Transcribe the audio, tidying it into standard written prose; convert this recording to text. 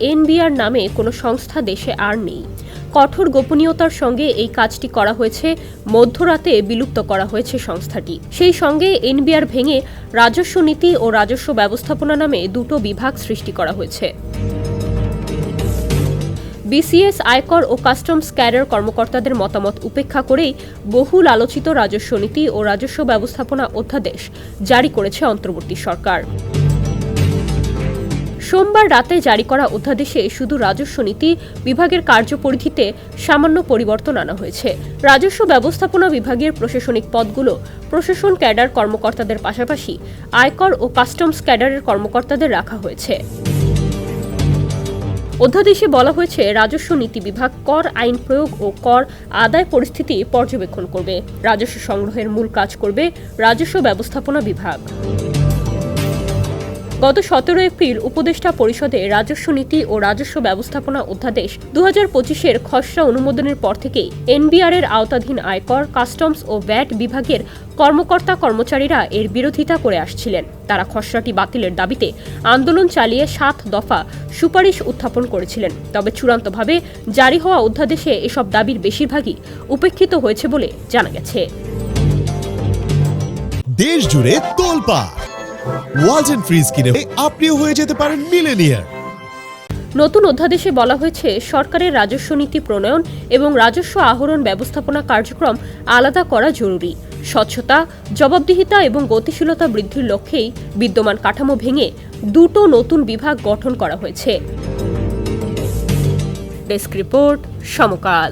NBR নামে কোনো সংস্থা দেশে আর নেই। কঠোর গোপনীয়তার সঙ্গে এই কাজটি করা হয়েছে, মধ্যরাতে বিলুপ্ত করা হয়েছে সংস্থাটি। সেই সঙ্গে এনবিআর ভেঙে রাজস্ব নীতি ও রাজস্ব ব্যবস্থাপনা নামে দুটো বিভাগ সৃষ্টি করা হয়েছে। বিসিএস, আয়কর ও কাস্টমস ক্যাডার কর্মকর্তাদের মতামত উপেক্ষা করেই বহুল আলোচিত রাজস্ব নীতি ও রাজস্ব ব্যবস্থাপনা অধ্যাদেশ জারি করেছে অন্তর্বর্তী সরকার। সোমবার রাতে জারি করা অধ্যাদেশে শুধু রাজস্ব নীতি বিভাগের কার্যপরিধিতে সামান্য পরিবর্তন আনা হয়েছে। রাজস্ব ব্যবস্থাপনা বিভাগের প্রশাসনিক পদগুলো প্রশাসন ক্যাডার কর্মকর্তাদের পাশাপাশি আয়কর ও কাস্টমস ক্যাডারের কর্মকর্তাদের রাখা হয়েছে। অধ্যাদেশে বলা হয়েছে, রাজস্ব নীতি বিভাগ কর আইন প্রয়োগ ও কর আদায় পরিস্থিতি পর্যবেক্ষণ করবে। রাজস্ব সংগ্রহের মূল কাজ করবে রাজস্ব ব্যবস্থাপনা বিভাগ। গত 17 এপ্রিল উপদেষ্টা পরিষদে রাজস্ব নীতি ও রাজস্ব ব্যবস্থাপনা অধ্যাদেশ 2025-এর খসড়া অনুমোদনের পর থেকেই এনবিআর এর আওতাধীন আয়কর, কাস্টমস ও ভ্যাট বিভাগের কর্মকর্তা কর্মচারীরা এর বিরোধিতা করে আসছিলেন। তারা খসড়াটি বাতিলের দাবিতে আন্দোলন চালিয়ে 7 দফা সুপারিশ উত্থাপন করেছিলেন। তবে চূড়ান্তভাবে জারি হওয়া অধ্যাদেশে এসব দাবির বেশিরভাগই উপেক্ষিত হয়েছে বলে জানা গেছে। দেশ জুড়ে তোলপাড় ওয়ালটন ফ্রিজ কিনে আপনিও হয়ে যেতে পারেন মিলেনিয়ার। নতুন অধ্যাদেশে বলা হয়েছে, সরকারের রাজস্ব নীতি প্রণয়ন এবং রাজস্ব আহরণ ব্যবস্থাপনা কার্যক্রম আলাদা করা জরুরি। স্বচ্ছতা, জবাবদিহিতা এবং গতিশীলতা বৃদ্ধির লক্ষ্যেই বিদ্যমান কাঠামো ভেঙে দুটো নতুন বিভাগ গঠন করা হয়েছে। ডেস্ক রিপোর্ট, সমকাল।